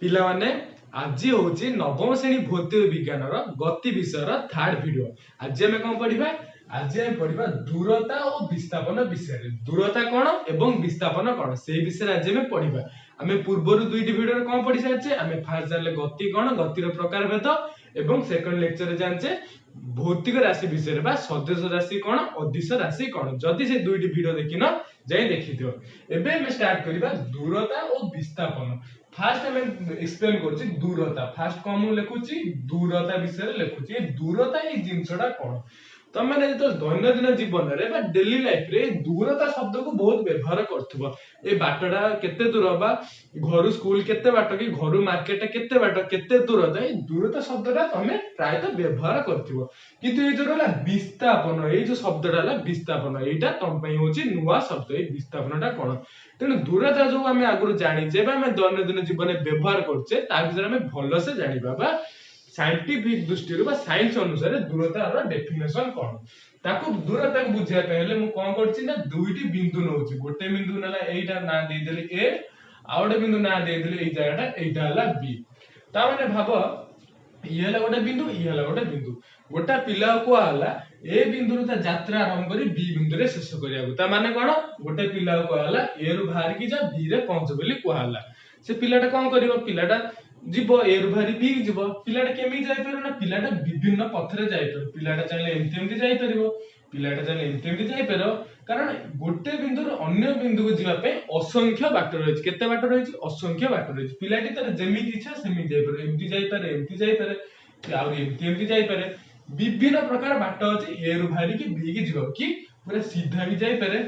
पिला माने आज हूँ नवम श्रेणी भौतिक विज्ञान गति विषय थर्ड वीडियो। आज आम कौन पढ़ा? आज आम पढ़ा दूरता और विस्थापन विषय। दूरता कौन एवं विस्थापन कौन से विषय आज आम पढ़ा। आम पूर्व दुईटी वीडियो कौन पढ़ी सारी? आम फास्ट जान गति कौन, गतिर प्रकार भेद एवं सेकंड लेक्चर जाने भौतिक राशि विषय बा सदृश राशि कौन, अदिश राशि कौन। जदि से दुईटी वीडियो देखिन जाई देखि दियो। एबे हम स्टार्ट करिबा दूरता और विस्थापन। फास्ट हम एक्सप्लेन करछि दूरता। फास्ट को हम लिखुछि दूरता विषय लिखुछि। दूरता ए जिंसटा कोन तम माने तो दैनंदिन जीवन रे बा डेली लाइफ रे दूरता शब्द को बहुत व्यवहार करथबो। ए बाटडा केते दूर बा घर स्कूल केते बाट कि घर मार्केट केते बाट केते दूरता। ए दूरता शब्दटा तमे प्राय तो व्यवहार करथबो। किंतु ए जो रहला विस्थापन, ए जो शब्दटा हला विस्थापन, एटा तम पई होछि नुवा शब्द। ए विस्थापनटा कोन तेणु दूरता जो आम आगुरी जानीचे दैनंदिन जीवन में व्यवहार करछे ता विषय में भलसे जानिबा बा साइंटिफिक दृष्टि रो बा साइंस अनुसार दूरतार डेफिनेशन कोन ताको दूरता को बुझिया पहले मु कोन करछि ना दुईटी बिंदु नउछि। गोटे बिंदु नला एटा ना दे देली ए आउडे बिंदु ना दे देली ए जगहटा एटा हला बी। ता माने भाबो ये हला गोटे बिंदु, ये हला गोटे बिंदु। गोटा पिला को हला ए बिंदु ता यात्रा आरंभ करी बी बिंदु रे शेष करिया ता माने कोन गोटे पिला को हला ए रु बाहर की जा बी रे पहुंच बोली को हला। से पिलाटा कोन करिवो? पिलाटा जीवो ए रु बाहर बी जीवो। पिलाटा केमी जाय परबो ना पिलाटा विभिन्न पथ रे जाय परबो। पिलाटा चाहे एमती एमती जाय परबो, पिलाटा चाहे एमती एमती जाय परबो। कारण गोटे बिंदु रो अन्य बिंदु को जीवा पे असंख्य बाट रहिछ। केते बाट रहिछ? असंख्य बाट रहिछ। पिलाटी तर जेमिति इच्छा सेमि जाय परबो। एमती जाय पारे, एमती जाय पारे, आ एमती एमती जाय पारे। विभिन्न प्रकार बाट अछि ए रु बाहर की बी की जीवो कि पूरा सीधा भी जाय पारे।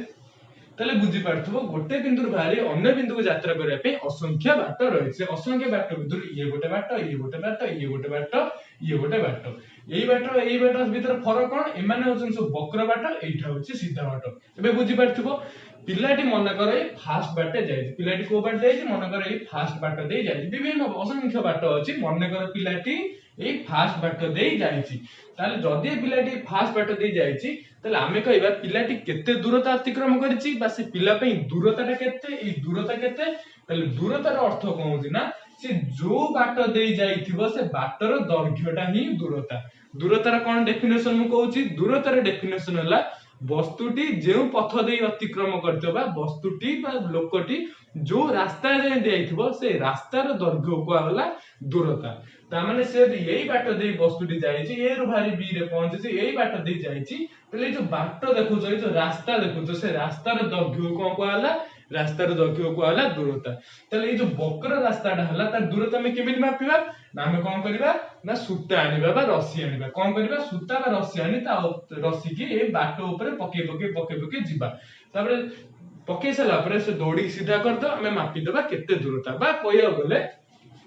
ताले बुझी पारथबो गोटे बिंदु बाहरी अन्य बिंदु को यात्रा करिया पे असंख्य बाट रहिछ। असंख्य बाट बिंदु ये गोटे बाट, ये गोटे बाट, ये गोटे बाट, ये गोटे बाट। एई बाट भीतर फरक कोन? एमाने होछन सब वक्र बाट, एइठा होछि सीधा बाट। एबे बुझी पारथबो पिलाटी मन कर ए फास्ट बाटे जायछि। पिलाटी को बाट जायछि? मन कर ए फास्ट बाट दे जायछि। विभिन्न असंख्य बाट अछि। मन कर पिलाटी ए फास्ट बाट दे जायछि। ताले जदि पिलाटी फास्ट बाट दे जायछि ताले आमे कहबा पिलाटी केते दूरता अतिक्रम करिछि बा से पिला पई दूरताटा केते, ए दूरता केते। ताले दूरतार अर्थ कोन होछि ना से जो बाट दे जाइथिबो से बाटर दैर्घ्यटा ही दूरता। दूरतार कोन डेफिनेशन मु कहूछि? दूरतार डेफिनेशन हला वस्तुटी जे पथ दे अतिक्रम करथिबो बा वस्तुटी बा लोकटी जो रास्ता रे जाइथिबो से रास्तार दैर्घ्य को हला दूरता। ता माने से यही बाट दे वस्तुटी जाइछि, ए रु भारी बी रे पहुंचछि, यही बाट दे जाइछि। तले जो बाट देखुछो, ए जो रास्ता देखुछो से रास्तार दैर्घ्य को हला रास्तार दैर्घ्य को हला दूरता। तले ए जो वक्र रास्ताटा हला तार दूरता में केमिति मापिबा ना हम कोन करबा ना सूता आनिबा बा रस्सी आनिबा। कोन करबा? सूता बा रस्सी आनि ता रस्सी की ए बाट ऊपर पके जिबा। तापर पके सला पर से दौड़ी सीधा कर दो हमें मापी देबा केते दूरता बा कहया बोले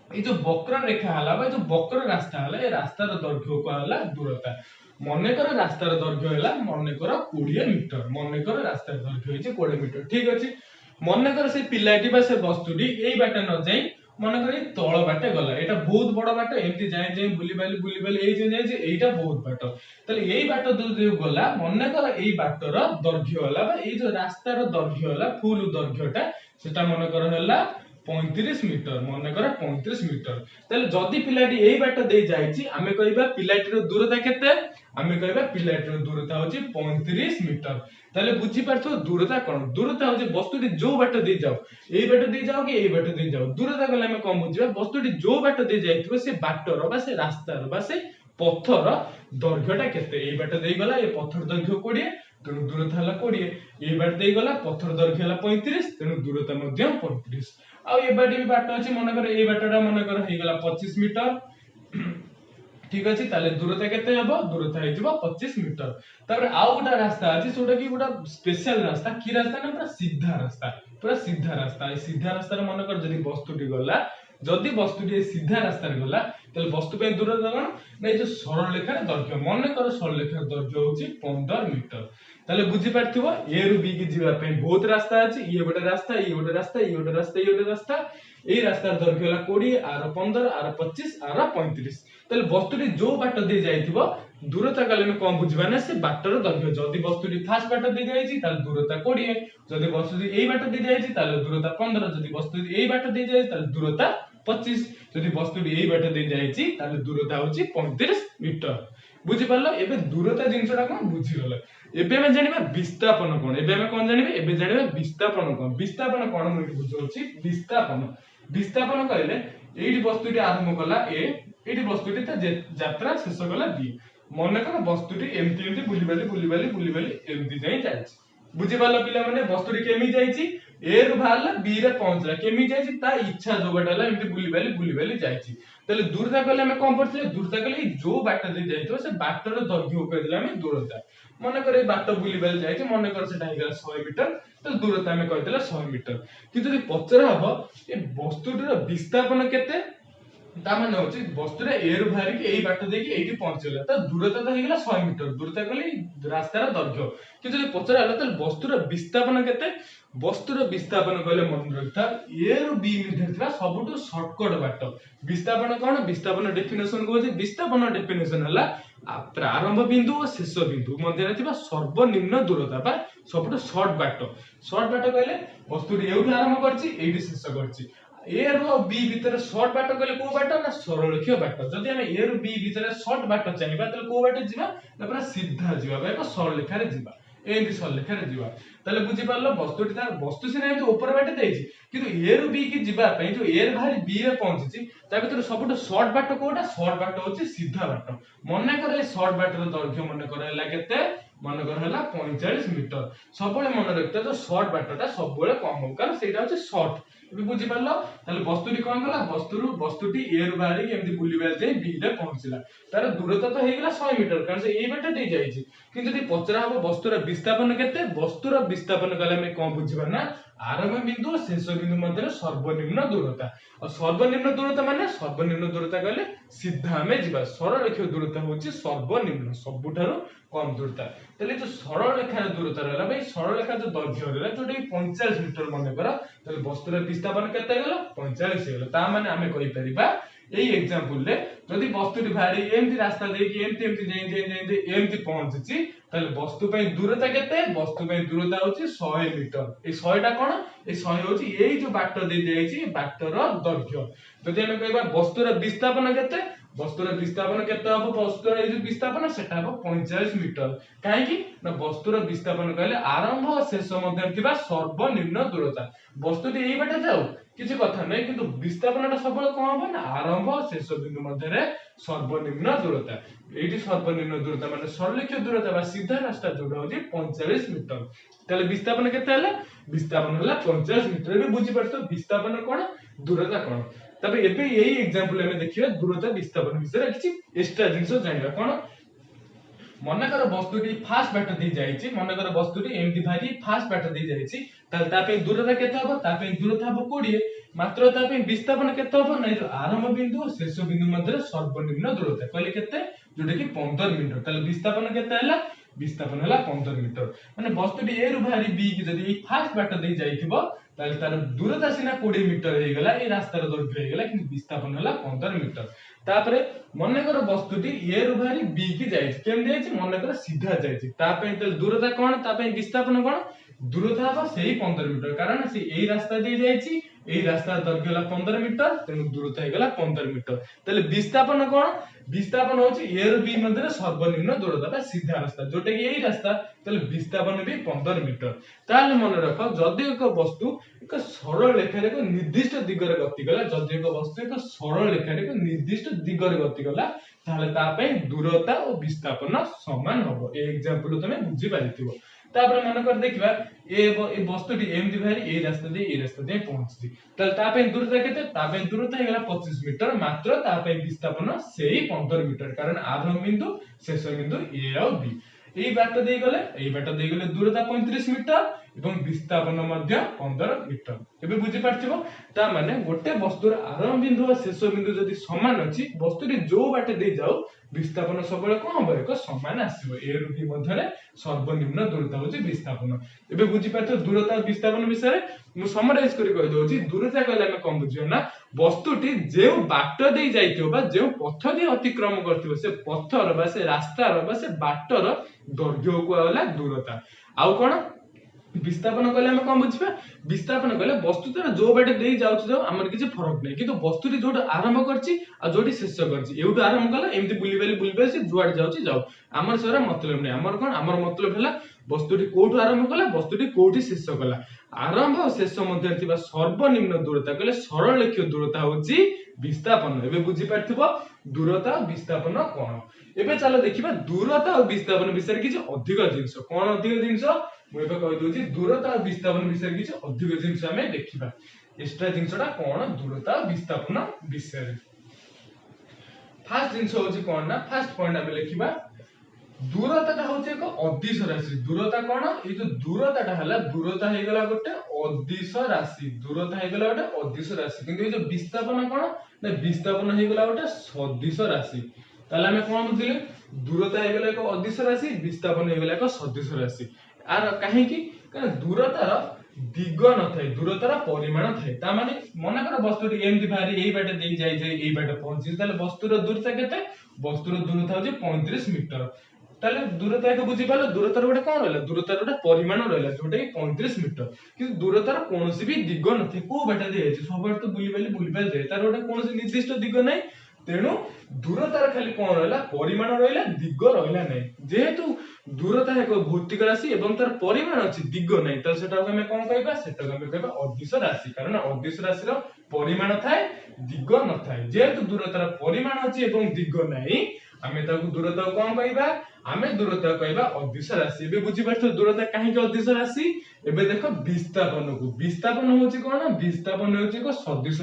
ए जो वक्र रेखा हला बा जो वक्र रास्ता हला ए रास्तार दैर्घ्य को हला दूरता। मने कर रास्तार दैर्घ्य हला मने कर 20 मीटर। मने कर रास्तार दैर्घ्य होइছে 20 मीटर। ठीक अछि। मने कर से पिलाटी बा से वस्तुटी एई बाटे न जाई मने कर तळ बाटे गला। एटा बहुत बड़ बाटे एमती जाय जाय बुली बाली एई जे जाय जे एइटा बहुत बाट। तले एई बाट जो गला मने कर एई बाटर दैर्घ्य हला बा एई जो रास्तार दैर्घ्य हला फुल दैर्घ्यटा सेटा मने कर हला 35 मीटर। मन कर 35 मीटर। ताले जदि पिलाटी एई बाट दे जायछि आमे कहबा पिलाटीर दूरता केते? आमे कहबा पिलाटीर दूरता होछि 35 मीटर। ताले बुझी पारथो दूरता कोन? दूरता होछि वस्तुटी जो बाट दे जाओ, एई बाट दे जाओ कि एई बाट दे जाओ। दूरता गले आमे कोन बुझिबा? वस्तुटी जो बाट दे जाइथिबो से बाटर बा से रास्तार बा से पथर दैर्घ्यटा केते? एई बाट दे गला ए पथर दैर्घ्य 20 तेणु दूरता हला 20। एई बाट दे गला पथर दैर्घ्य हला 35 तेणु दूरता मध्य 35। आ ए बाटे भी बाट अछि मन कर ए बाटटा मन कर हे गला 25 मीटर। ठीक अछि। ताले दूरता केते हबो? दूरता हे जिवो 25 मीटर। तापर आउ गोटा रास्ता अछि सोडा की गोटा स्पेशल रास्ता। की रास्ता ना? पूरा सीधा रास्ता। पूरा सीधा रास्ता। ए सीधा रास्ता रे मन कर जदी वस्तुटी गला, जदी वस्तुटी सीधा रास्ता रे गला तले वस्तु पे दूरता कोन ना? ए जो सरल रेखा दैर्घ्य मन कर सरल रेखा दैर्घ्य होछि 15 मीटर। ताले बुझी पारथिबो ए रु बी की जीवा पे बहुत रास्ता अछि। ये गोटे रास्ता, ये गोटे रास्ता, ये गोटे रास्ता, ये गोटे रास्ता। ए रास्तार दैर्घ्य हला 20 आर 15 आर 25 आर 35। ताले वस्तुटी जो बाट दे जाइथिबो दूरता गले में कोन बुझबा ना से बाटर दैर्घ्य। जदी वस्तुटी फास्ट बाट दे जाइछि ताले दूरता 20, जदी वस्तुटी एई बाट दे जाइछि ताले दूरता 15, जदी वस्तुटी एई बाट दे जाइछि ताले दूरता 25 যদি বস্তুটি এই বাট দিয়ে যাইছি তাহলে দূরতা হচ্ছে 35 মিটার বুঝি পারলো এবে দূরতা জিনিসটা কোন বুঝি গলে এবে আমি জানিবা বিস্তাপন কোন এবে আমি কোন জানিবে এবে জানিবা বিস্তাপন কোন মই বুঝাউছি বিস্তাপন বিস্তাপন কইলে এইটি বস্তুটি আরম্ভ কলা এ এইটি বস্তুটি তা যাত্রা শেষ কলা বি মনে কর বস্তুটি এমতি এমতি বুলিবালি এমতি যাই যাচ্ছে বুঝি পারলো পিলা মানে বস্তুটি কেমি যাইছি এ রু বাহারলা বি রে পৌঁছলা কেমি যাইছি তা ইচ্ছা जो বাট হলা এমতি বুলিবালি যাইছি তাহলে দূরতা কইলে আমি কোন পড়ছিলে দূরতা কইলে जो বাট দিয়ে যাইতো সে বাটর দৈর্ঘ্য কই দিলে আমি দূরতা মনে করে এই বাট বুলিবালি যাইছি মনে করে সেটা হইগলা 100 মিটার তো দূরতা আমি কই দিলে 100 মিটার কিন্তু যদি পচরা হবো এই বস্তুটির বিস্তাপন কেতে তা মানে হচ্ছে বস্তুটা এর বাহারি কি এই বাট দিয়ে এইটি পৌঁছলা তা দূরতা তো হইগলা 100 মিটার দূরতা কইলে রাস্তার দৈর্ঘ্য কিন্তু যদি পচরা হলো তাহলে বস্তুর বিস্তাপন কেতে বস্তুর বিস্তাপন কইলে মনে রাখতা এ রু বি মধ্যে থিবা সবুঠু শর্টকট বাট বিস্তাপন কোন বিস্তাপন ডেফিনেশন কইছে বিস্তাপন ডেফিনেশন হলা প্রারंभ बिंदु और शेष बिंदु मध्य थिबा सर्वनिम्न दूरता बा सबुठु शॉर्ट बाट कहले वस्तुटी एउठी आरंभ करछि एइठी शेष करछि ए रो बी भीतर शॉर्ट बाट कहले को बाट ना सरलरेखीय बाट जदि हम ए रो बी भीतर शॉर्ट बाट चाहिबा तले को बाट जिबा ना पूरा सीधा जिबा बा एक सरल रेखा रे जिबा एंती सरल रेखा रे जिबा तले बुझि पारलो वस्तुटी तार वस्तु सिना एंती ऊपर बाट देछि किंतु ए रो बी की जिबा पई जो ए भारी बी रे पहुंचिछि ता भीतर सबुठु शॉर्ट बाट कोटा शॉर्ट बाट होछि सीधा बाट मने करे शॉर्ट बाट रो दৈর্ঘ্য मने करे हला केते मने करे हला 45 मीटर सबले मने रखते तो शॉर्ट बाटटा सबले कम हो कारण सेटा होछि शॉर्ट ଏବେ ବୁଝି ପାରିଲ ତାହେଲେ ବସ୍ତୁଟି କଣ କଲା ବସ୍ତୁଟି ଏ ରୁ ବାହାରି ଏମିତି ବୁଲିବା ଯାଇ ବି ରେ ପହଞ୍ଚିଲା ତାର ଦୂରତା ତ ହେଇଗଲା 100 ମିଟର କାରଣ ସେ ଏଇ ବାଟେ ଦେଇ ଯାଇଛି କିନ୍ତୁ ଯଦି ପଚରା ହବ ବସ୍ତୁର ବିସ୍ତାପନ କେତେ ବସ୍ତୁର ବିସ୍ତାପନ କଲେ ଆମେ କଣ ବୁଝିବା ନା आरंभ बिंदु और शेष बिंदु मध्य सर्वनिम्न दूरता और सर्वनिम्न दूरता माने सर्वनिम्न दूरता कहले सीधा हमें जीवा सरल रेखा दूरता होची सर्वनिम्न सबुठारो कम दूरता तले जो सरल रेखा दूरता रहला भाई सरल रेखा जो दৈর্ঘ্য रहला जोटी 45 मीटर माने करा तले वस्तुर विस्थापन केते गेला 45 हेला ता माने हमें कहि परिबा এই एग्जांपल रे যদি বস্তুটি ভারি এমতি রাস্তা দেকি এমতি এমতি পৌঁছিছি তাহলে বস্তু পই দূরতা কেতে বস্তু পই দূরতা হচ্ছে 100 মিটার এই 100 টা কোন এই 100 হচ্ছে এই যে বাট দেই যাইছি বাটর দৈর্ঘ্য যদি আমি কইবা বস্তুর বিস্তাপন কেতে বস্তুর বিস্তাপন কেতে হবে বস্তুর এই যে বিস্তাপন সেটা হবে 45 মিটার কাই কি না বস্তুর বিস্তাপন কইলে আরম্ভ ও শেষ মধ্যে থিবা সর্বনিম্ন দূরতা বস্তুটি এই বাটে যাও কিছু কথা নাই কিন্তু বিস্তাপনটা সবল কোন হবে না আরম্ভ ও শেষ বিন্দু মধ্যে সর্বনিম্ন দূরতা এইটি সর্বনিম্ন দূরতা মানে সরলরেখীয় দূরতা বা সিধা রাস্তা যোটা হচ্ছে 45 মিটার তাহলে বিস্তাপন কেতে হলা বিস্তাপন হলা 50 মিটার এবে বুঝি পারছো বিস্তাপন কোন দূরতা কোন তবে এবে এই एग्जांपल ଆମେ ଦେଖିବା ଦୂରତା ବିସ୍ତାପନ ବିଷୟରେ କିଛି ଏକ୍ସଟ୍ରା ଜିନିଷ ଜାଣିବା କୋନ মনে করো বস্তুটি ফার্স্ট বাট দিয়ে যাইছি মনে করো বস্তুটি এমটি ভারি ফার্স্ট বাট দিয়ে যাইছি তাহলে তা পে দূরতা কেতে হবে তা পে দূরতা হবে 20 মাত্র তা পে বিস্তাপন কেতে হবে না যে আরম্ভ বিন্দু ও শেষ বিন্দু মধ্যে সর্বনিম্ন দূরতা কইলে কেতে যেটা কি 15 মিটার তাহলে বিস্তাপন কেতে হলা বিস্তাপন হলা 15 মিটার মানে বস্তুটি এ রু ভারি বি কি যদি ফার্স্ট বাট দিয়ে যাইতিবো তাহলে তার দূরতা সিনা 20 মিটার হই গলা এই রাস্তার দৈর্ঘ্য হই গলা কিন্তু বিস্তাপন হলা 15 মিটার তারপরে মনে করো বস্তুটি এ রু ভারি বি কি যাইছে কেম যাইছে মনে করো সিধা যাইছে তা পে তাহলে দূরতা কোন তা পে বিস্তাপন কোন দূরতা হবে সেই 15 মিটার কারণ সে এই রাস্তা দিয়ে যাইছি এই রাস্তার দৈর্ঘ্য হলা 15 মিটার তেমন দূরতা হই গলা 15 মিটার তাহলে বিস্তাপন কোন বিস্তাপন হচ্ছে এ রু বি মধ্যে সর্বনিম্ন দূরতা বা সিধা রাস্তা যেটা কি এই রাস্তা তাহলে বিস্তাপন বি 15 মিটার তাহলে মনে রাখো যদি এক বস্তু এক সরল রেখার এক নির্দিষ্ট দিগরে গতি কলা যদি এক বস্তু এক সরল রেখার এক নির্দিষ্ট দিগরে গতি কলা তাহলে তা পই দূরতা ও বিস্তাপন সমান হবে এই एग्जांपल তুমি বুঝি পারিथिबो তারপরে মনে করে দেখিবা এই বস্তুটি এমতি ভারি এই রাস্তা দিয়ে পৌঁছছি তাহলে তা পই দূরতা কেতে তা পই দূরতা হইলা 25 মিটার মাত্র তা পই বিস্তাপন সেই 15 মিটার কারণ আরম্ভ বিন্দু শেষ বিন্দু এ আর বি এই বাটটা দিয়ে গেলে দূরতা 35 মিটার এবং বিস্তাপন মধ্য 15 মিটার এবে বুঝি পারছিবো তা মানে গোটে বস্তুর আরম্ভ বিন্দু আর শেষ বিন্দু যদি সমান আছে বস্তুটি जो বাটে দেই যাও বিস্তাপন সবলে কোন হবে এক সমান আসিবো এ রু বি মধ্যে সর্বনিম্ন দূরতা হচ্ছে বিস্তাপন এবে বুঝি পারছো দূরতা আর বিস্তাপন বিষয়ে মু সমরাইজ করি কই দউছি দূরতা কইলে আমি কম বুঝিও না বস্তুটি যে বাট দেই যাইতিও বা যে পথ দিয়ে অতিক্রম করতিও সে পথর বা সে রাস্তার বা সে বাটর দৈর্ঘ্য কো হলা দূরতা আউ কোন विस्थापन कहले हम कौन बुझिबा विस्थापन कहले वस्तुतर जो बाटे देई जाउछ जो हमर किछि फरक नै किंतु वस्तुटी जोट आरंभ करछि आ जोटी शेष करछि एउटु आरंभ कला एमति बुली बेली से जुआड जाउछि जाउ हमर सेरा मतलब नै हमर कोन हमर मतलब हला वस्तुटी कोठु आरंभ कला वस्तुटी कोठी शेष कला आरंभ और शेष मध्य थिबा सर्वनिम्न दूरता कहले सरल रेखीय दूरता होछि विस्थापन एबे बुझि पारथिबो दूरता विस्थापन कोन एबे चलो देखिबा दूरता और विस्थापन विषय किछि अधिक जिंस कोन अधिक जिंस मु एबे कहि दोछि दूरता और विस्थापन विषय किछि अधिक जिंस हमें देखिबा एक्स्ट्रा जिंसटा कोन दूरता और विस्थापन विषय फर्स्ट जिंस होछि कोन ना फर्स्ट पॉइंट हमें लिखिबा दूरताटा होछि एक अदिश राशि दूरता कोन ए जो दूरताटा हला दूरता हे गेला गोटे अदिश राशि दूरता हे गेला गोटे अदिश राशि किंतु ए जो विस्थापन कोन ना विस्थापन हे गेला गोटे सदिश राशि ताले हमें कोन बुझिले दूरता हे गेला एक अदिश राशि विस्थापन हे गेला एक सदिश राशि आर काहे कि कारण दूरतार दिग न थाए दूरतार परिमाण थाए ता माने मने कर वस्तुटी एमति भारी एई बाटे देई जाई जाई एई बाटे पहुंची ताले वस्तुर दूरता केते वस्तुर दूरता होजे 35 मीटर ताले दूरता एक बुझी पालो दूरतार गोटे कोन रहला दूरतार गोटे परिमाण रहला जोटा कि 35 मीटर किंतु दूरतार कोनोसी भी दिग न थाए को बाटे दे जाय सब बाटे तो बुली बेली जाय तार गोटे कोनोसी निर्दिष्ट दिग नै तेणु दूरतार खाली कोन रहला परिमाण रहला दिग रहला नै जेहेतु दूरता एक भौतिक राशि एवं तार परिमाण अछि दिग नै त सेटा हम कोन कहबा सेटा हम कहबा अदिश राशि कारण अदिश राशि रो परिमाण थाए दिग न थाए जेहेतु दूरतार परिमाण अछि एवं दिग नै आमे ताकू दूरता कोन कहबा आमे दूरता कहबा अदिश राशि एबे बुझि पाछो दूरता काहे के अदिश राशि एबे देखो विस्थापन होछि कोन विस्थापन होछि एक सदिश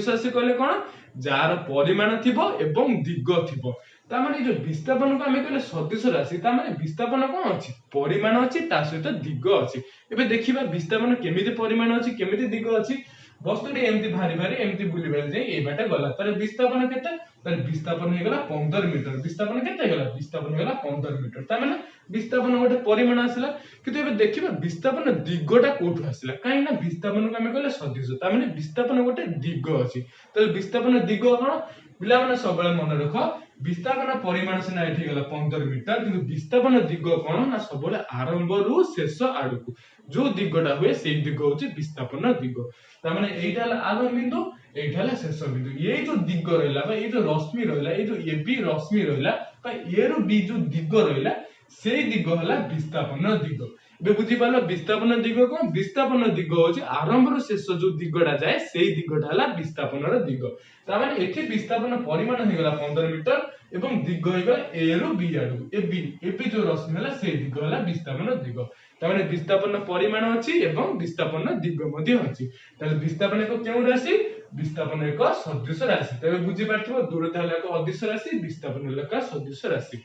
राशि कहले कोन जार परिमाण थिबो एवं दिग थिबो ता माने जो विस्थापन को हमें कहले सदिश राशि ता माने विस्थापन कोन अछि परिमाण अछि ता सहित दिग अछि एबे देखिबा विस्थापन केमिति परिमाण अछि केमिति दिग अछि वस्तुटी एमति भारी भारी एमति बुली बेल जाई ए बाटे गला तार विस्थापन केते तार विस्थापन हे गला 15 मीटर विस्थापन केते गला विस्थापन हे गला 15 मीटर ता माने विस्थापन गोटे परिमाण आसिला किंतु एबे देखिबा विस्थापन दिगटा कोठु आसिला काहे ना विस्थापन को हमें कहले सदिश ता माने विस्थापन गोटे दिग अछि त विस्थापन दिग कोन पिला माने सबले मन रखो विस्थापन परिमाण सिना एठी गला 15 मीटर किंतु विस्थापन दिग कोन ना सबले आरंभ रु शेष आडकु जो दिगटा हुए सेही दिग होछि विस्थापन दिग ता माने एइटा आरंभ बिंदु एइटा शेष बिंदु ये जो दिग रहला बा ये जो रश्मि रहला ये जो एबी रश्मि रहला बा ए रु बी जो दिग रहला सेही दिग हला विस्थापन दिग बे बुझी पालो विस्थापन दिग कोन विस्थापन दिग होछि आरंभ रु शेष जो दिगटा जाय सेही दिगटा हला विस्थापन र दिग ता माने एठी विस्थापन परिमाण हे गला 15 मीटर एवं दिग हे गला ए रु बी आडू एबी जो रश्मि हला सेही दिग हला विस्थापन दिग ता माने विस्थापन परिमाण अछि एवं विस्थापन दिग मध्ये अछि ताले विस्थापन को केउ राशि विस्थापन एक सदिश राशि तबे बुझी पारथिबो दूरता हला एक अदिश राशि विस्थापन हला एक सदिश राशि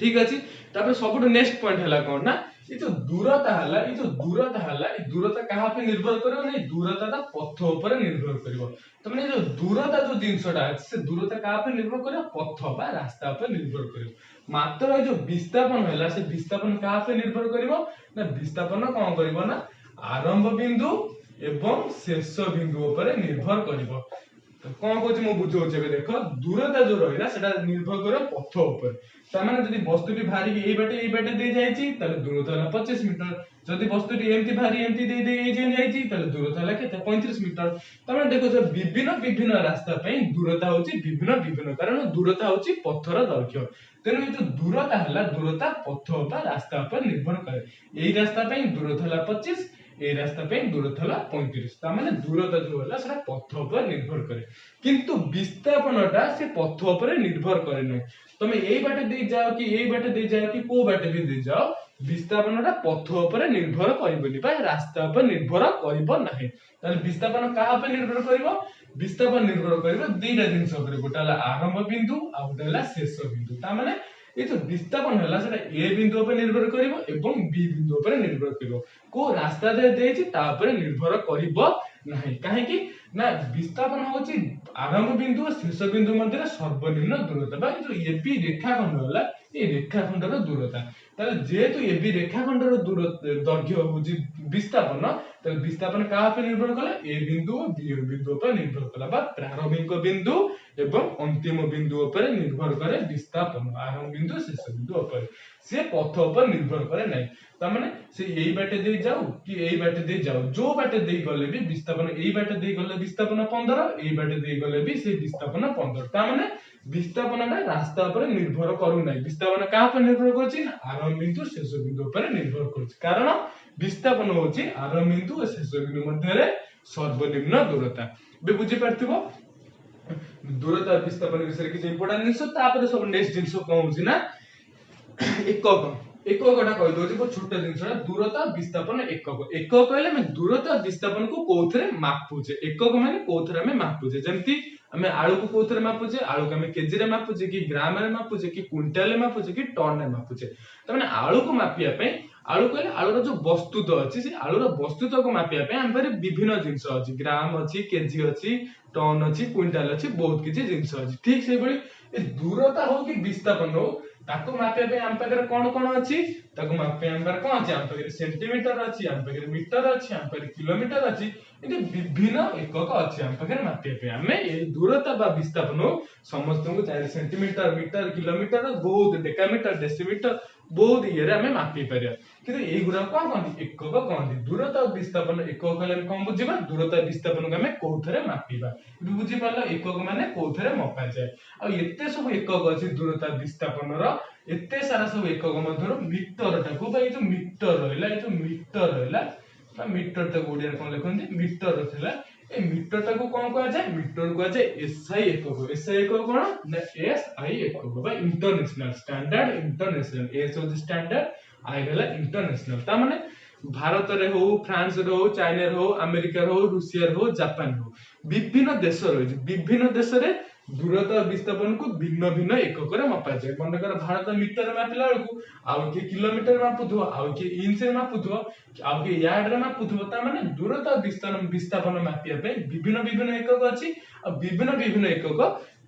ठीक अछि तापर सबटो नेक्स्ट पॉइंट हला कोन ना ये जो दूरता हला ये दूरता कहा पे निर्भर करियो नै दूरता ता पथ ऊपर निर्भर करियो त माने जो दूरता जो जिंसटा अछि से दूरता कहा पे निर्भर करियो पथ बा रास्ता पे निर्भर करियो मात्र जो विस्थापन हला से विस्थापन कहा पे निर्भर करियो ना विस्थापन कोन करियो ना आरंभ बिंदु एवं शेष बिंदु ऊपर निर्भर करियो तो कोन कहछि मु बुझौ छे देखो दूरता जो रहिला सेटा निर्भर करियो पथ ऊपर ता माने जदी वस्तुटी भारी के एई बाटे दे जायछि ताले दूरता हला 25 मीटर जदी वस्तुटी एमति भारी एमति दे एई जे जायछि ताले दूरता हला केते 35 मीटर ता माने देखो जे विभिन्न रास्ता पई दूरता होछि विभिन्न कारण दूरता होछि पथर दैर्घ्य तेनु ए जो दूरता हला दूरता पथ बा रास्ता पर निर्भर करे एई रास्ता पई दूरता हला 25 ए रास्ता पे दूरता हला 35 ता माने दूरता जो हला सेटा पथ पर निर्भर करे किंतु विस्थापनटा से पथ पर निर्भर करे नै तमे एई बाटे दे जाओ कि एई बाटे दे जाओ कि को बाटे भी दे जाओ विस्थापनटा पथ पर निर्भर करिबोनी बा रास्ता पर निर्भर करिबो नाही ताले विस्थापन कहा पे निर्भर करिवो विस्थापन निर्भर करिवो दुईटा जिंस पर गोटा हला आरंभ बिंदु आ गोटा हला शेष बिंदु ता माने ये जो विस्थापन हला सेटा ए बिंदु पर निर्भर करिवो एवं बी बिंदु पर निर्भर करिवो को रास्ता दे देछि ता पर निर्भर करिवो नाही काहे कि ना विस्थापन होछि आरंभ बिंदु और शेष बिंदु मध्य सर्वनिम्न दूरता बा जो एबी रेखाखंड हला ए रेखाखंडर दूरता ताले जेहेतु एबी रेखाखंडर दूर दैर्घ्य होउची विस्थापन ताले विस्थापन कहा पे निर्भर कला ए बिंदु और बी बिंदु पर निर्भर कला बा प्रारंभिक बिंदु एवं अंतिम बिंदु पर निर्भर करे विस्थापन आरंभ बिंदु शेष बिंदु पर से पथ पर निर्भर करे नै त माने से एई बाटे दे जाऊ कि एई बाटे दे जाऊ जो बाटे दे गले भी विस्थापन एई बाटे दे गले विस्थापन 15 एई बाटे दे गले भी से विस्थापन 15 त माने विस्थापनटा रास्ता पर निर्भर करू नै विस्थापन कहा पर निर्भर करछि आरंभ बिंदु शेष बिंदु पर निर्भर करछि कारण विस्थापन होछि आरंभ बिंदु और शेष बिंदु मध्य रे सर्वनिम्न दूरता बे बुझि पारथिबो दूरता विस्थापन विषय किछ इंपोर्टेंट जिंस तापर सब नेक्स्ट जिंस कोन होछि ना एककटा कहि दोछि बहुत छोट जिंसटा दूरता विस्थापन एकक कहले हम दूरता विस्थापन को कोथरे मापुचे एकक माने कोथरे हम मापुचे जेंति हमें आलू को कोथरे मापुचे आलू को हमें केजी रे मापुचे कि ग्राम रे मापुचे कि क्विंटल रे मापुचे कि टन रे मापुचे त माने आलू को मापिया पे आलू कहले आलू रो जो वस्तुत अछि से आलू रो वस्तुत को मापिया पे हम पारे विभिन्न जिंस अछि ग्राम अछि केजी अछि टन अछि क्विंटल अछि बहुत किछि जिंस अछि ठीक से बळी ए दूरता हो कि विस्थापन हो ताको मापे पे हम पाखरे कोन कोन अछि ताको मापे हम पाखरे कोन अछि हम पाखरे सेंटीमीटर अछि हम पाखरे मीटर अछि हम पाखरे किलोमीटर अछि एते विभिन्न एकक अछि हम पाखरे मापे पे हमें ए दूरता बा विस्थापन समस्त को 4 सेंटीमीटर मीटर किलोमीटर बहुत डेकामीटर डेसीमीटर बहुत इरे हमें मापी परिया किंतु ए गुरा कोन कोन एकक कोन दूरता विस्थापन एकक कहले कोन बुझिबा दूरता विस्थापन को हमें कोथरे मापीबा बुझि पाला एकक माने कोथरे मपा जाय आ एते सब एकक अछि दूरता विस्थापन रो एते सारा सब एकक मधर मीटर टाको बा ए जो मीटर रहला बा मीटर टाको ओडिया कोन लिखନ୍ତି मीटर थिला ए मीटर टाको कोन कहै जाय मीटर को जाय एसआई एकक कोन ना एसआई एकक बा इंटरनेशनल स्टैंडर्ड इंटरनेशनल एस हो स्टैंडर्ड आई रहला इंटरनेशनल ता माने भारत रे हो फ्रांस रे हो चाइना रे हो अमेरिका रे हो रूसिया रे हो जापान रे हो विभिन्न देश रे दूरता विस्थापन को भिन्न भिन्न एकक रे मापा जाय मन कर भारत मीटर मापिला बेलकू आउ के किलोमीटर मापुथो आउ के इंच रे मापुथो आउ के यार्ड रे मापुथो ता माने दूरता विस्थापन मापिया पे विभिन्न एकक अछि आ विभिन्न एकक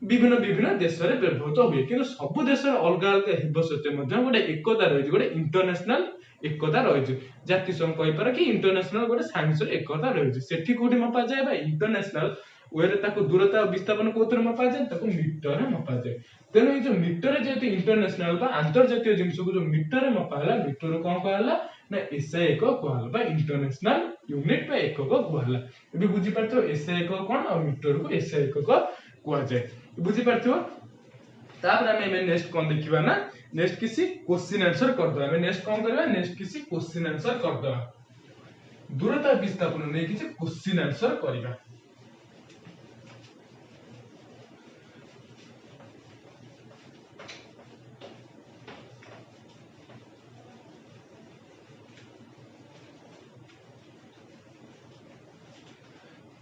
विभिन्न देश रे व्यवहृत होय किंतु सब देश रे अलग अलग हेबो सते मध्ये गोटे एकता रहिछ गोटे इंटरनेशनल एकता रहिछ जाति संघ कहि पारे कि इंटरनेशनल गोटे साइंस रे एकता रहिछ सेठी कोठी मापा जाय बा इंटरनेशनल वेरे ताको दूरता विस्थापन कोथरे मपा जाय ताको मीटर रे मपा जाय तेनो ए जो मीटर जेते इंटरनेशनल बा अंतर्जातीय जिंस को जो मीटर रे मपा हला मीटर कोन कहला ना एसआई एकक कहला बा इंटरनेशनल यूनिट पे एकक कहला एबे बुझि परथो एसआई एकक कोन और मीटर को एसआई एकक कहवा जाय बुझि परथो तापर हमें नेक्स्ट कोन देखिबा ना नेक्स्ट किसी क्वेश्चन आंसर कर दो हमें नेक्स्ट कोन करबा नेक्स्ट किसी क्वेश्चन आंसर कर दो दूरता विस्थापन ने किसी क्वेश्चन आंसर करबा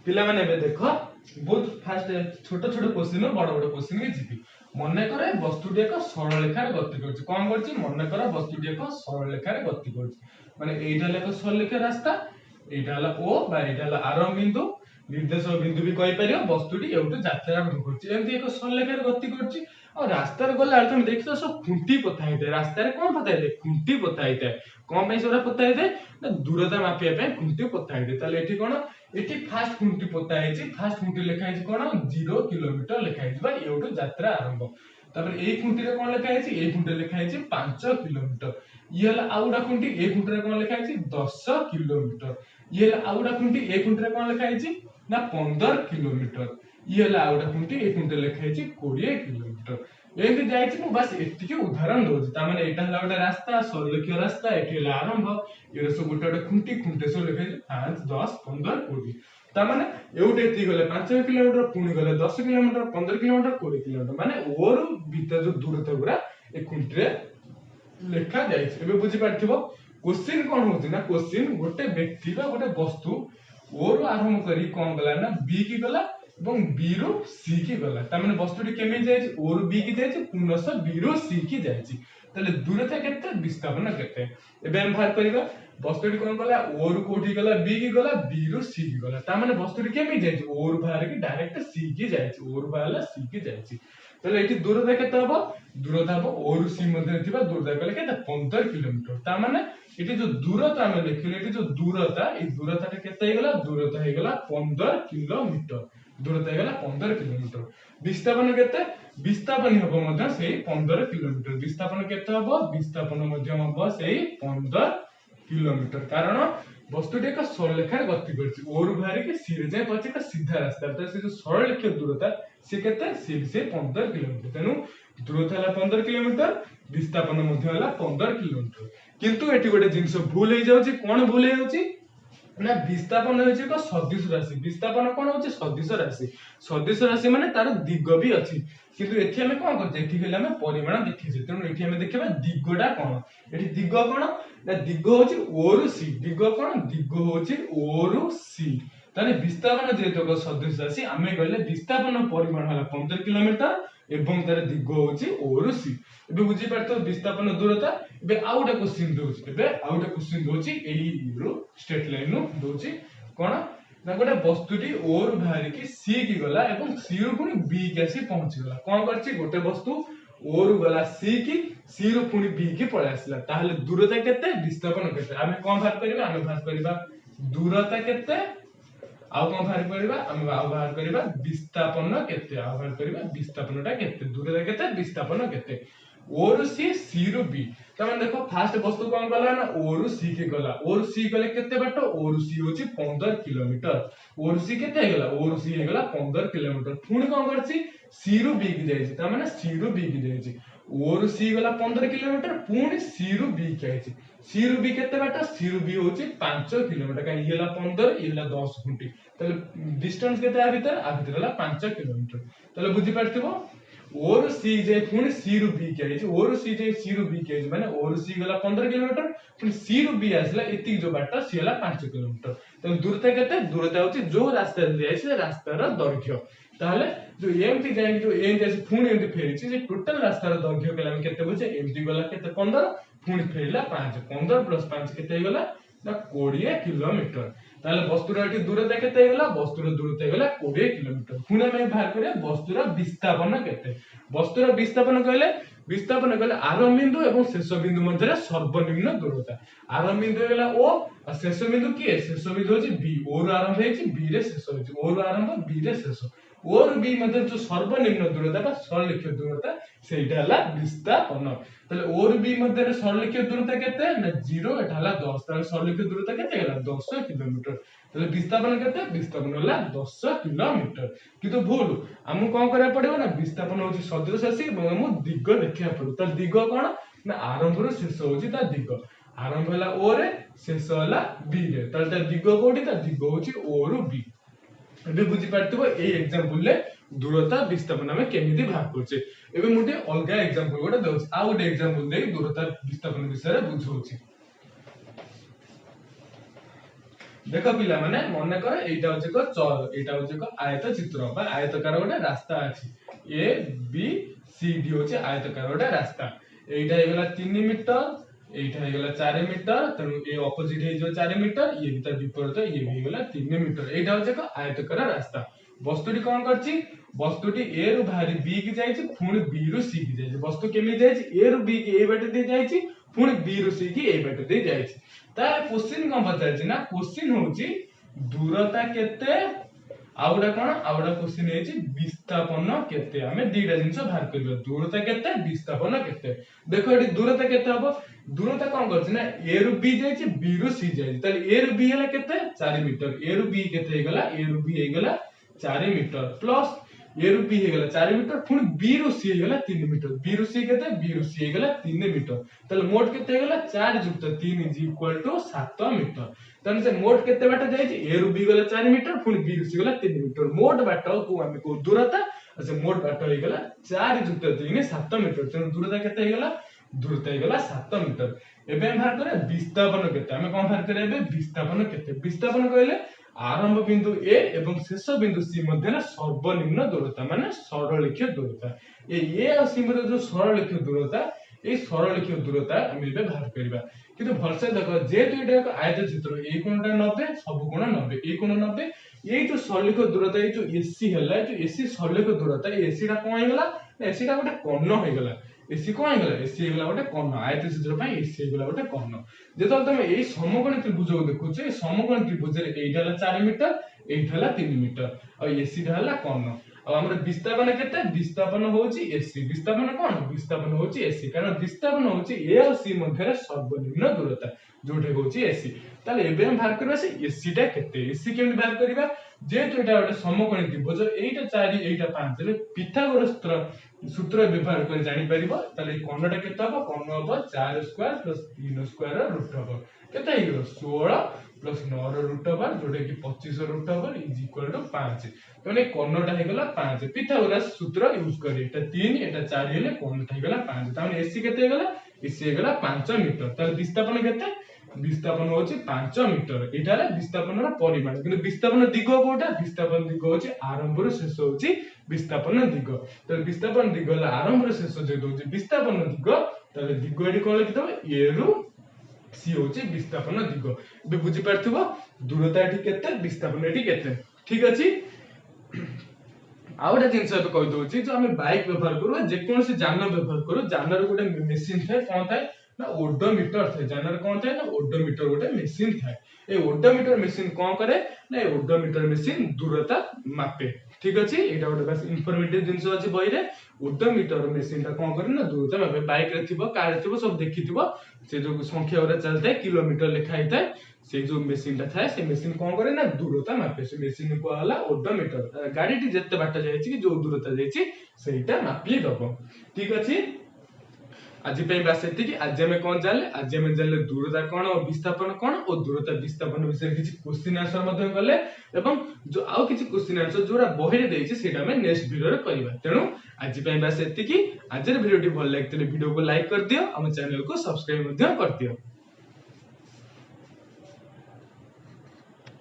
पिला माने बे देखो बहुत फास्ट छोट छोट क्वेश्चन बड़ बड़ क्वेश्चन के जीपी मने करे वस्तुटी एक सरल रेखार गति करछि कोन करछि मने करे वस्तुटी एक सरल रेखार गति करछि माने एटा लेख सरल रेखा रास्ता एटा हला ओ बा एटा हला आरंभ बिंदु निर्देश बिंदु भी कहि परियो वस्तुटी एउटे यात्रा करछि एंती एक सरल रेखार गति करछि और रास्ता रे गला तुम देखितो सब खुंटी पोता हेते रास्ता रे कोन पोता हेते खुंटी पोता हेते कोन पे सोरा पोता हेते ना दूरता मापिया पे खुंटी पोता हेते ताले एठी कोन एठी फास्ट खुंटी पोता हेछि फास्ट खुंटी लेखा हेछि कोन 0 किलोमीटर लेखा हेछि बा एउटो यात्रा आरंभ तापर ए खुंटी रे कोन लेखा हेछि ए खुंटी लेखा हेछि 5 किलोमीटर ये हला आउडा खुंटी ए खुंटी रे कोन लेखा हेछि 10 किलोमीटर ये हला आउडा खुंटी ए खुंटी रे कोन लेखा हेछि ना 15 किलोमीटर ये हला आउडा खुंटी ए खुंटी लेखा हेछि 20 किलोमीटर एंती जायछि मु बस एतिके उदाहरण दोछि ता माने एटा हला गोटे रास्ता सरलखिय रास्ता एठी हला आरंभ एरे सब गोटे खुंटी खुंटे सब लेखा 5 10 15 20 ता माने एउटे एति गले 5 किलोमीटर पुनी गले 10 किलोमीटर 15 किलोमीटर 20 किलोमीटर माने ओर भीतर जो दूरता गुरा ए खुंटी रे लेखा जायछि एबे बुझि पारथिबो क्वेश्चन कोन होछि ना क्वेश्चन गोटे व्यक्ति बा गोटे वस्तु ओर आरंभ करी कोन गला ना बी की गला এবং বি रो सी की गला ता माने वस्तुटी केमे जायछि ओ रो बी की जायछि पुनः बी रो सी की जायछि ताले दूरता केते विस्थापन केते एबे हम भार करिबा वस्तुटी कोन गला ओ रो कोठी गला बी रो सी की गला ता माने वस्तुटी केमे जायछि ओ रो बाहर की डायरेक्ट सी की जायछि ओ रो बाहरला सी की जायछि তাহলে এটি দূরতা কেতে হবো দূরতা হবো O ରୁ C মধ্যে থিবা দূরতা কলে কেতে 15 কিলোমিটার তা মানে এটি যে দূরতা আমি লিখিলে এটি যে দূরতা এই দূরতাটা কেতে হইগলা দূরতা হইগলা 15 কিলোমিটার দূরতা হইগলা 15 কিলোমিটার বিস্তাপন কেতে বিস্তাপন হবো মধ্যে সেই 15 কিলোমিটার বিস্তাপন কেতে হবো বিস্তাপন মধ্যে হবো সেই 15 কিলোমিটার কারণ বস্তুটি এক সরলরেখার গতি করছে O ରୁ ବାହାରିକି C ରେ ଯାଏ ପହଞ୍ଚି ଏକ ସିଧା ରାସ୍ତା ତ ସେ ଯୋଉ ସରଳରେଖ ଦୂରତା ସେ କେତେ ସେ 15 କିଲୋମିଟର ତେଣୁ ଦୂରତା ହେଲା 15 କିଲୋମିଟର ବିସ୍ତାପନ ମଧ୍ୟ ହେଲା 15 କିଲୋମିଟର କିନ୍ତୁ ଏଠି ଗୋଟେ ଜିନିଷ ଭୁଲ ହେଇ ଯାଉଛି କଣ ଭୁଲ ହେଇ ଯାଉଛି ना विस्थापन होची एक सदिश राशि विस्थापन कोन होची सदिश राशि माने तार दिग भी अछि किंतु एठी हमें कोन करते एठी गेले हमें परिमाण देखिजे तेनु एठी हमें देखबा दिगडा कोन एठी दिग कोन ना दिग होची O ରୁ C दिग कोन दिग होची O ରୁ C ताने विस्थापन जेतो एक सदिश राशि हमें कहले विस्थापन परिमाण हला 15 किलोमीटर एवं तार दिग होची O ରୁ C एबे बुझी पारतो विस्थापन दूरता एबे आउटा क्वेश्चन दोछि एबे आउटा क्वेश्चन दोछि एई रो स्ट्रेट लाइन नो दोछि कोन ना गोटे वस्तुटी O ରୁ बाहरी C की गला एवं C ରୁ पुनी B के आसी पहुंची गला कोन करछि गोटे वस्तु O ରୁ गला C की C ରୁ पुनी B की पळे आसिला ताहले दूरता केते विस्थापन केते आमे कोन भाग करबा आमे भाग करबा दूरता केते आउ कोन भाग करबा आमे आउ भाग करबा विस्थापन केते आउ भाग करबा विस्थापनटा केते दूरता केते विस्थापन केते O ରୁ C C ରୁ B तमे देखो फास्ट वस्तु कोन गला ना O ରୁ C के गला O ରୁ C गले केते बाट O ରୁ C होची 15 किलोमीटर O ରୁ C केते गला O ରୁ C गला 15 किलोमीटर पुणी कोन करछि C ରୁ B की जायछि त माने C ରୁ B की जायछि O ରୁ C गला 15 किलोमीटर पुणी C ରୁ B के आइछि C ରୁ B केते बाट C ରୁ B होची 5 किलोमीटर काई येला 15 येला 10 घंटी तले डिस्टेंस केते आ भीतर हला 5 किलोमीटर तले बुझी पारथिबो O ରୁ C जाय पुणी C ରୁ B के आइछि O ରୁ C जाय C ରୁ B के आइछि माने O ରୁ C गला 15 किलोमीटर पुणी C ରୁ B आसला एति जो बाट C हला 5 किलोमीटर त दूरता केते दूरता होची जो रास्ता जाय से रास्तार दैर्घ्य ताहले जो एमटी जाय जो एम जाय पुणी एमटी फेरिछि जे टोटल रास्तार दैर्घ्य केला हम केते बुझे एमटी गला केते 15 पुणी फेरिला 5 15 + 5 केते गला ना 20 किलोमीटर ताले वस्तुर एटी दूरता केते गला वस्तुर दूरता गला 20 किलोमीटर पुणे में भाग करे वस्तुर विस्थापन केते वस्तुर विस्थापन कहले आरंभ बिंदु एवं शेष बिंदु मध्य सर्वनिम्न दूरता आरंभ बिंदु गला O और शेष बिंदु की शेष बिंदु होची B O ରୁ आरंभ हेची B रे शेष होची O ରୁ आरंभ B रे शेष O ରୁ B मध्य जो सर्वनिम्न दूरता बा सरलरेख दूरता सेटा हला विस्थापन तले O ରୁ B मध्य सरलरेख दूरता केते ना 0 एटा हला 10 तले सरलरेख दूरता केते हला 10 किलोमीटर तले विस्थापन केते विस्थापन हला 10 किलोमीटर किंतु भूल हमु कोन करे पड़िबो ना विस्थापन होची सदृश राशि एवं हमु दिग देखिया पड़ो त दिग कोन ना आरंभ रो शेष होची ता दिग आरंभ हला O रे शेष हला B रे तले ता दिग कोठी ता दिग होची O ରୁ B एबे बुझी पारथिबो ए एग्जांपल ले दूरता विस्थापन हमें केमिति भाग करछे एबे मुटे अलगा एग्जांपल गोटे दउछ आ गोटे एग्जांपल दे दूरता विस्थापन विषय रे बुझौछि देखो पिला माने मने कर एटा होचे को चर एटा होचे को आयत चित्र बा आयतकार गोटे रास्ता अछि ए बी सी डी होचे आयतकार गोटे रास्ता एटा हेगला 3 मीटर एटा हेगला 4 मीटर तनु ए ऑपोजिट हे जो 4 मीटर ये भी त विपरीत ये भी हेगला 3 मीटर एटा होचे को आयतकार रास्ता वस्तुटी कोन करछि वस्तुटी ए ରୁ बाहरी बी की जायछि पुणी बी ରୁ सी की जायछि वस्तु केमि जायछि ए ରୁ बी की ए बाटे दे जायछि पुणी बी ରୁ सी की ए बाटे दे जायछि तार क्वेश्चन कोन पचारछि ना क्वेश्चन होछि दूरता केते आउडा कोन आउडा क्वेश्चन हेछि विस्थापन केते हमें दीटा जिंस भाग करबो दूरता केते विस्थापन केते देखो एठी दूरता केते हबो दूरता कोन करछि ना ए ରୁ बी जायछि बी ରୁ सी जायछि ताले ए ରୁ बी हला केते 4 मीटर ए ରୁ बी केते हेगला ए ରୁ बी हेगला 4 मीटर प्लस ए ରୁ बी हेगला 4 मीटर पुणी बी ରୁ सी हेगला 3 मीटर बी ରୁ सी केते बी ରୁ सी हेगला 3 मीटर ताले मोट केते हेगला 4 + 3 = 7 मीटर ताने से मोट केते बाटा जायछि ए ରୁ बी गला 4 मीटर पुणी बी ରୁ सी गला 3 मीटर मोट बाटा को हमें को दूरता से मोट बाटा हेगला 4 + 3 7 मीटर तेनु दूरता केते हेगला दूरता हेगला 7 मीटर एबे हम भाग करे विस्थापन केते हमें कोन भाग करे एबे विस्थापन कहले आरंभ बिंदु ए एवं शेष बिंदु सी मध्य सर्वनिम्न दूरता माने सरलरेख दूरता ए और सी मध्य जो सरलरेख दूरता ए सरलरेख दूरता हम एबे भाग करबा किंतु भलसे देखो जेतु एटा एक आयत चित्र ए कोणटा 90 सब कोण 90 ए कोण 90 ये जो सलेख दूरता ये जो एसी है जो एसी सलेख दूरता एसी टा कौन होगला एसी टा गोटे कर्ण होगला एसी कौन होगला एसी होगला गोटे कर्ण आयत छिद्र पई एसी होगला गोटे कर्ण जेतल तुम ए समकोण त्रिभुज को देखुछ ए समकोण त्रिभुज रे एटा हला 4 मीटर एटा हला 3 मीटर और एसी टा हला कर्ण और हमर विस्थापन केते विस्थापन होची एसी विस्थापन कोन विस्थापन होची एसी कारण विस्थापन होची ए और सी मध्य रे सर्वनिम्न दूरता जोटे होची एसी ताले एबे हम बाहर करबा से एसी टा केते एसी केम बाहर करबा जेहेतु एटा गोटे समकोणी त्रिभुज एटा 4 एटा 5 रे पिथागोरस सूत्र व्यवहार कर जानि परिबो ताले कोणटा केते हबो कोण हबो 4 स्क्वायर प्लस 3 स्क्वायर रूट हबो केते हिरो 16 प्लस 9 रो रूट ओवर जोटे कि 25 root over is equal to 5 तने कोणटा हे गला 5 पिथागोरस सूत्र यूज करी एटा 3 एटा 4 हेले कोणटा हे गला 5 ताने एसी केते हे गला एसी हे गला 5 मीटर ताले विस्थापन केते विस्थापन होची 5 मीटर एटारे विस्थापन रा परिमाण किंतु विस्थापन दिग कोटा विस्थापन दिग होची आरंभ रो शेष होची विस्थापन दिग तो विस्थापन दिग ला आरंभ रो शेष जे होची विस्थापन दिग ताले दिग एडी कोन लिखि दबे ए रु सी होची विस्थापन दिग बे बुझी परथिबो दूरता एठी केते विस्थापन एठी केते ठीक अछि आउटा जिंस अब कहि दोची जो हमें बाइक व्यवहार करू जे कोनसे जान व्यवहार करू जानर गोटे मशीन थाए कोन थाए ना ओडोमीटर थाए जानर कोन थाए ना ओडोमीटर गोटे मशीन थाए ए ओडोमीटर मशीन कोन करे ना ए ओडोमीटर मशीन दूरता मापे ठीक अछि एटा गोटे बस इंफॉर्मेटिव जिंस अछि बही रे ओडोमीटर मशीन ता कोन करे ना दूरता मापे बाइक रे थिबो कार रे थिबो सब देखिथिबो से जो संख्या ओरा चलते किलोमीटर लिखा हिताए से जो मशीन ता थाए से मशीन कोन करे ना दूरता मापे से मशीन को हला ओडोमीटर गाड़ी टी जत्ते बाटा जायछि कि जो दूरता जायछि सेटा मापी दबो ठीक अछि आज बस ये आज आम कौन जाने आज आम जान दूरता कौन और विस्थापन कौन और दूरता विस्थापन विषय किसी क्वेश्चन आंसर कले एवं जो आउ किसी क्वेश्चन आंसर जो बही में नेक्स्ट वीडियो करबा तेणु आज बस ये आज वीडियो भल लगे वीडियो को लाइक कर दियो हम चैनल को सब्सक्राइब कर दियो।